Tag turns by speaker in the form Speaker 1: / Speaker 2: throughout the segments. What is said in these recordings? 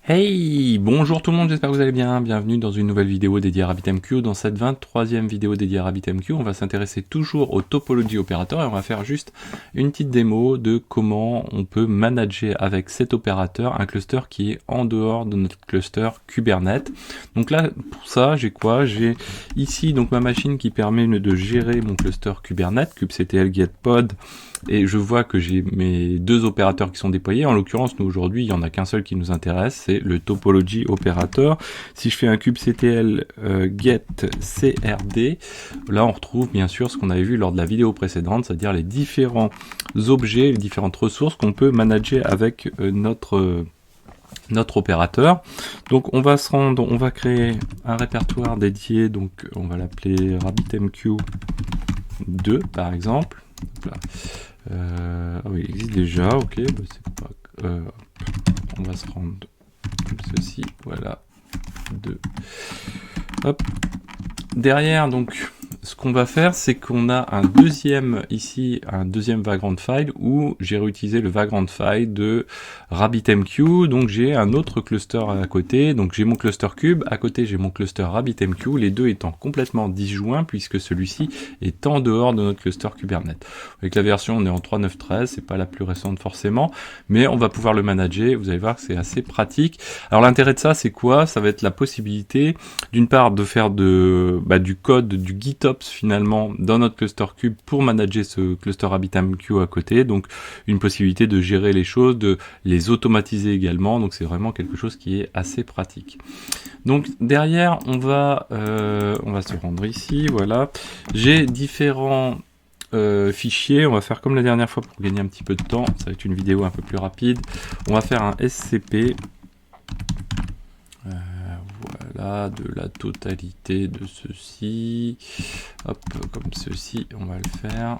Speaker 1: Hey, bonjour tout le monde, j'espère que vous allez bien. Bienvenue dans une nouvelle vidéo dédiée à RabbitMQ. Dans cette 23e vidéo dédiée à RabbitMQ, on va s'intéresser toujours aux topologies opérateurs et on va faire juste une petite démo de comment on peut manager avec cet opérateur un cluster qui est en dehors de notre cluster Kubernetes. Donc là, pour ça, j'ai quoi? J'ai ici donc ma machine qui permet de gérer mon cluster Kubernetes, kubectl get pod. Et je vois que j'ai mes deux opérateurs qui sont déployés. En l'occurrence, nous aujourd'hui, il n'y en a qu'un seul qui nous intéresse, c'est le topology opérateur. Si je fais un kubectl get crd, là on retrouve bien sûr ce qu'on avait vu lors de la vidéo précédente, c'est-à-dire les différents objets, les différentes ressources qu'on peut manager avec notre opérateur. Donc on va créer un répertoire dédié, donc on va l'appeler RabbitMQ2 par exemple. Ah oui, il existe déjà, ok, bah c'est pas, on va se rendre comme ceci, voilà, 2. Hop. Derrière, donc, ce qu'on va faire, c'est qu'on a un deuxième vagrant file où j'ai réutilisé le vagrant file de RabbitMQ. Donc j'ai un autre cluster à côté. Donc j'ai mon cluster cube, à côté j'ai mon cluster RabbitMQ, les deux étant complètement disjoints puisque celui-ci est en dehors de notre cluster Kubernetes. Avec la version, on est en 3.9.13, c'est pas la plus récente forcément, mais on va pouvoir le manager. Vous allez voir que c'est assez pratique. Alors l'intérêt de ça, c'est quoi? Ça va être la possibilité, d'une part, de faire du code, du GitOps finalement dans notre cluster cube pour manager ce cluster RabbitMQ à côté, donc une possibilité de gérer les choses, de les automatiser également, donc c'est vraiment quelque chose qui est assez pratique. Donc derrière on va se rendre ici, voilà, j'ai différents fichiers, on va faire comme la dernière fois pour gagner un petit peu de temps, ça va être une vidéo un peu plus rapide, on va faire un SCP, voilà, de la totalité de ceci, hop, comme ceci, on va le faire,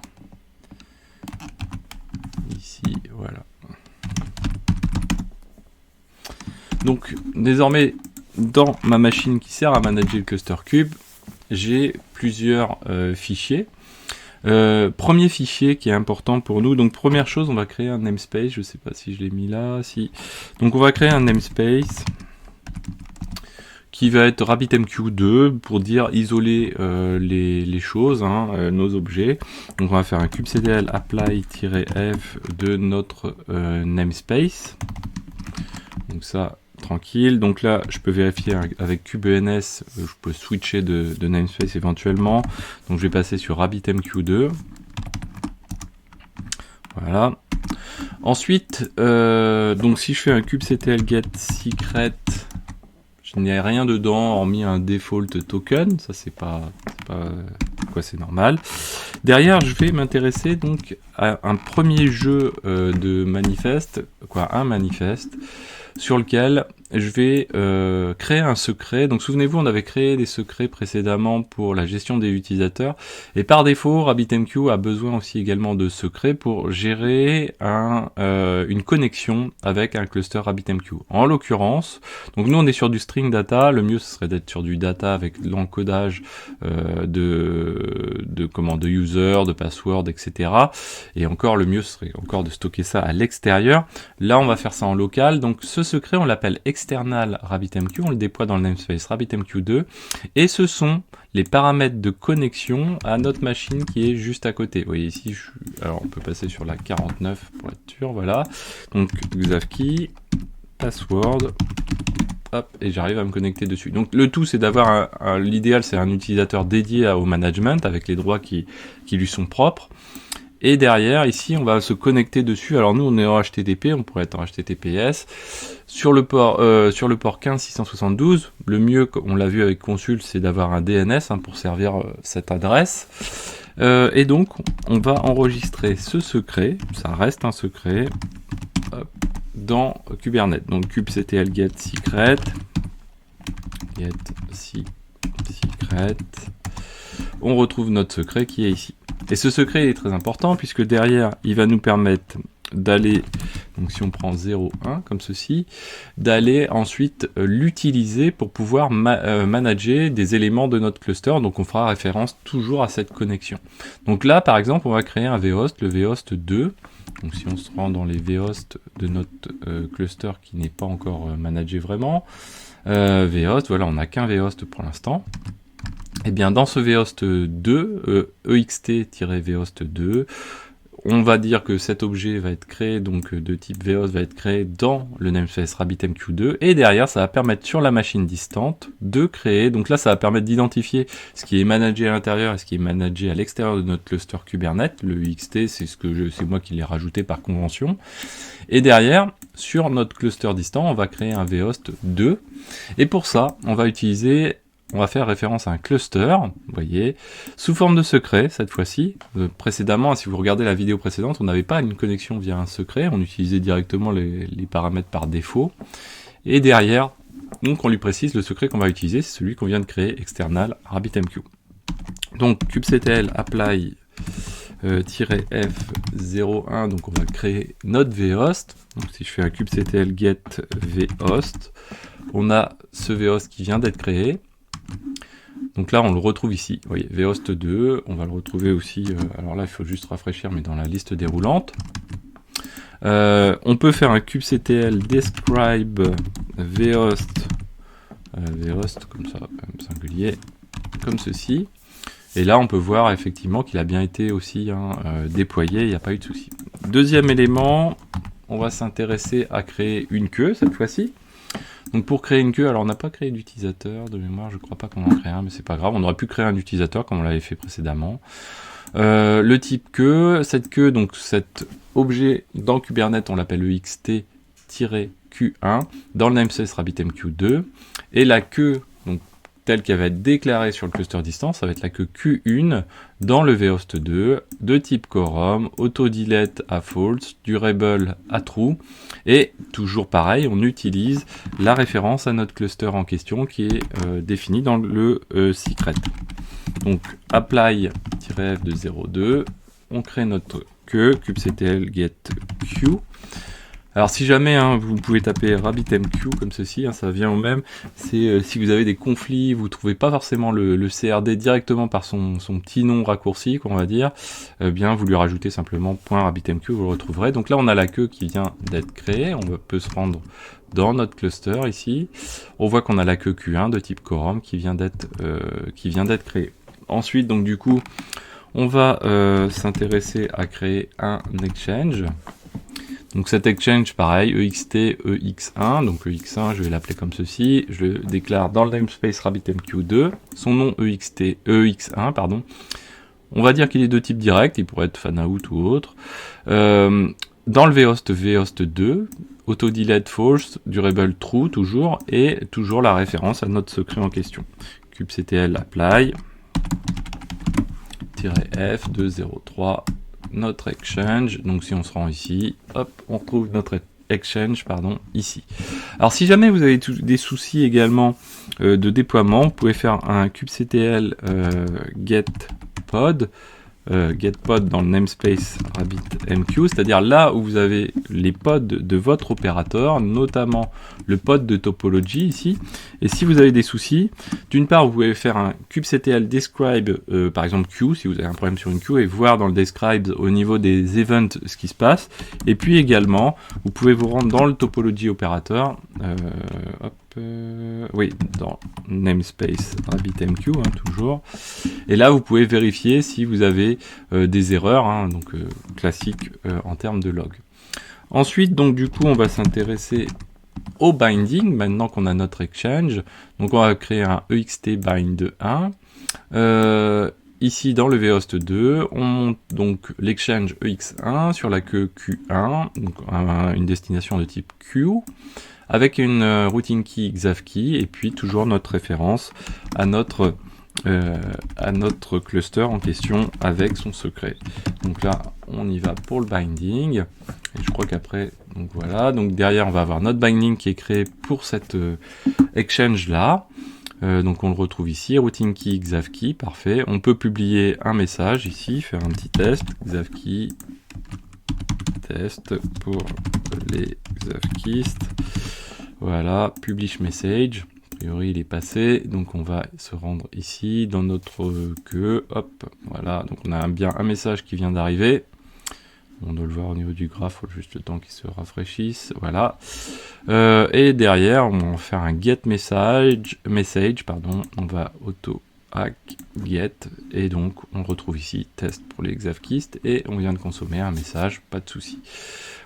Speaker 1: ici, voilà. Donc, désormais, dans ma machine qui sert à manager le cluster cube, j'ai plusieurs fichiers. Premier fichier qui est important pour nous, donc première chose, on va créer un namespace, je ne sais pas si je l'ai mis là, si. Donc on va créer un namespace qui va être RabbitMQ2 pour dire isoler les choses, nos objets. Donc on va faire un kubectl apply-f de notre namespace. Donc ça, tranquille. Donc là, je peux vérifier avec kubens, je peux switcher de namespace éventuellement. Donc je vais passer sur RabbitMQ2. Voilà. Ensuite, donc si je fais un kubectl get secret, je n'ai rien dedans hormis un default token, ça c'est pas quoi, c'est normal. Derrière, je vais m'intéresser donc à un premier jeu de manifeste, un manifeste sur lequel je vais créer un secret. Donc souvenez-vous, on avait créé des secrets précédemment pour la gestion des utilisateurs, et par défaut RabbitMQ a besoin aussi également de secrets pour gérer une connexion avec un cluster RabbitMQ. En l'occurrence, donc nous on est sur du string data, le mieux ce serait d'être sur du data avec l'encodage de user, de password, etc. Et encore le mieux ce serait encore de stocker ça à l'extérieur. Là on va faire ça en local, donc ce secret on l'appelle external RabbitMQ, on le déploie dans le namespace RabbitMQ2, et ce sont les paramètres de connexion à notre machine qui est juste à côté. Vous voyez ici, alors on peut passer sur la 49 pour être sûr, voilà. Donc xavkey, password, hop, et j'arrive à me connecter dessus. Donc le tout c'est d'avoir l'idéal c'est un utilisateur dédié au management avec les droits qui lui sont propres. Et derrière, ici, on va se connecter dessus. Alors nous, on est en HTTP, on pourrait être en HTTPS. Sur le port 15.672, le mieux, on l'a vu avec Consul, c'est d'avoir un DNS pour servir cette adresse. Et donc, on va enregistrer ce secret, ça reste un secret, dans Kubernetes. Donc kubectl get secret, on retrouve notre secret qui est ici. Et ce secret est très important puisque derrière, il va nous permettre d'aller, donc si on prend 0, 1 comme ceci, d'aller ensuite l'utiliser pour pouvoir manager des éléments de notre cluster. Donc on fera référence toujours à cette connexion. Donc là par exemple on va créer un vhost, le vhost 2. Donc si on se rend dans les vhosts de notre cluster qui n'est pas encore managé vraiment, vhost, voilà, on n'a qu'un vhost pour l'instant. Et bien dans ce vhost 2, ext-vhost 2, on va dire que cet objet va être créé, donc de type vhost va être créé dans le namespace RabbitMQ2, et derrière ça va permettre sur la machine distante de créer, donc là ça va permettre d'identifier ce qui est managé à l'intérieur et ce qui est managé à l'extérieur de notre cluster Kubernetes. Le ext c'est moi qui l'ai rajouté par convention, et derrière sur notre cluster distant on va créer un vhost 2, et pour ça on va faire référence à un cluster, vous voyez, sous forme de secret cette fois-ci. Précédemment, si vous regardez la vidéo précédente, on n'avait pas une connexion via un secret, on utilisait directement les paramètres par défaut. Et derrière, donc on lui précise le secret qu'on va utiliser, c'est celui qu'on vient de créer, external RabbitMQ. Donc kubectl apply -f01, donc on va créer notre vhost. Donc si je fais un kubectl get vhost, on a ce vhost qui vient d'être créé. Donc là on le retrouve ici, vous voyez, vhost 2, on va le retrouver aussi, alors là il faut juste rafraîchir, mais dans la liste déroulante. On peut faire un kubectl describe vhost, vhost comme ça, singulier, comme ceci. Et là on peut voir effectivement qu'il a bien été aussi déployé, il n'y a pas eu de souci. Deuxième élément, on va s'intéresser à créer une queue cette fois-ci. Donc pour créer une queue, alors on n'a pas créé d'utilisateur de mémoire, je crois pas qu'on en crée un, mais c'est pas grave, on aurait pu créer un utilisateur comme on l'avait fait précédemment. Le type queue, donc cet objet dans Kubernetes, on l'appelle ext-q1 dans le namespace RabbitMQ2, et la queue, donc telle qu'elle va être déclarée sur le cluster distance, ça va être la queue Q1 dans le vhost 2, de type quorum, auto-delete à false, durable à true, et toujours pareil, on utilise la référence à notre cluster en question qui est définie dans le secret. Donc apply-f de 0.2, on crée notre queue, kubectl get q. Alors si jamais vous pouvez taper RabbitMQ comme ceci, ça vient au même, c'est si vous avez des conflits, vous ne trouvez pas forcément le CRD directement par son petit nom raccourci, qu'on va dire, bien vous lui rajoutez simplement .RabbitMQ, vous le retrouverez. Donc là on a la queue qui vient d'être créée, on peut se rendre dans notre cluster ici, on voit qu'on a la queue Q1 de type quorum qui vient d'être créée. Ensuite donc du coup on va s'intéresser à créer un exchange. Donc cet exchange, pareil, ext-ex1, donc ex1, je vais l'appeler comme ceci, je le déclare dans le namespace RabbitMQ2, son nom ex1, pardon. On va dire qu'il est de type direct, il pourrait être fanout ou autre. Dans le vhost 2, auto-delete false, durable true toujours, et toujours la référence à notre secret en question. kubectl apply -f de 0.3 notre exchange, donc si on se rend ici, hop, on retrouve notre exchange, ici. Alors si jamais vous avez des soucis également de déploiement, vous pouvez faire un kubectl getPod dans le namespace RabbitMQ, c'est-à-dire là où vous avez les pods de votre opérateur, notamment le pod de topologie ici. Et si vous avez des soucis, d'une part vous pouvez faire un kubectl describe par exemple queue, si vous avez un problème sur une queue, et voir dans le describe au niveau des events ce qui se passe. Et puis également vous pouvez vous rendre dans le topologie opérateur, oui, dans namespace RabbitMQ, toujours. Et là, vous pouvez vérifier si vous avez des erreurs, donc classiques en termes de log. Ensuite, donc du coup, on va s'intéresser au binding, maintenant qu'on a notre exchange. Donc on va créer un ext-bind1. Ici, dans le vhost 2, on monte donc l'exchange ex1 sur la queue Q1, donc une destination de type Q, avec une routing key xavkey, et puis toujours notre référence à notre cluster en question avec son secret. Donc là, on y va pour le binding, et je crois qu'après, donc voilà, donc derrière on va avoir notre binding qui est créé pour cette exchange là. Donc on le retrouve ici, routing key xavkey, parfait. On peut publier un message ici, faire un petit test, xavkey test pour les Xavkist. Voilà, publish message. A priori, il est passé. Donc, on va se rendre ici dans notre queue. Hop, voilà. Donc, on a bien un message qui vient d'arriver. On doit le voir au niveau du graphe, il faut juste le temps qu'il se rafraîchisse. Voilà. Et derrière, on va faire un get message. On va auto hack get. Et donc, on le retrouve ici, test pour les Xavkist. Et on vient de consommer un message, pas de souci.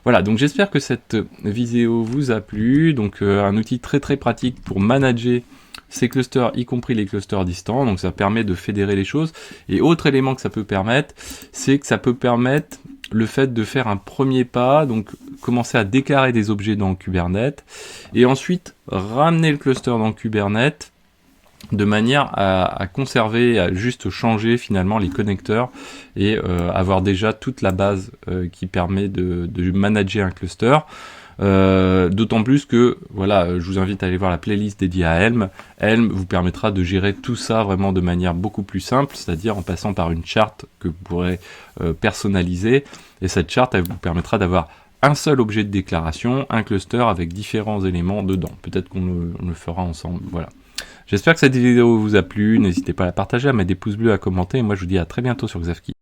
Speaker 1: Voilà, donc j'espère que cette vidéo vous a plu. Donc, un outil très très pratique pour manager ces clusters, y compris les clusters distants. Donc, ça permet de fédérer les choses. Et autre élément que ça peut permettre, c'est que ça peut permettre le fait de faire un premier pas, donc commencer à déclarer des objets dans Kubernetes, et ensuite ramener le cluster dans Kubernetes de manière à conserver, à juste changer finalement les connecteurs et avoir déjà toute la base qui permet de manager un cluster. D'autant plus que, voilà, je vous invite à aller voir la playlist dédiée à Helm. Helm vous permettra de gérer tout ça vraiment de manière beaucoup plus simple, c'est-à-dire en passant par une charte que vous pourrez personnaliser. Et cette charte, elle vous permettra d'avoir un seul objet de déclaration, un cluster avec différents éléments dedans. Peut-être qu'on le fera ensemble, voilà. J'espère que cette vidéo vous a plu. N'hésitez pas à la partager, à mettre des pouces bleus, à commenter. Et moi, je vous dis à très bientôt sur Xavkist.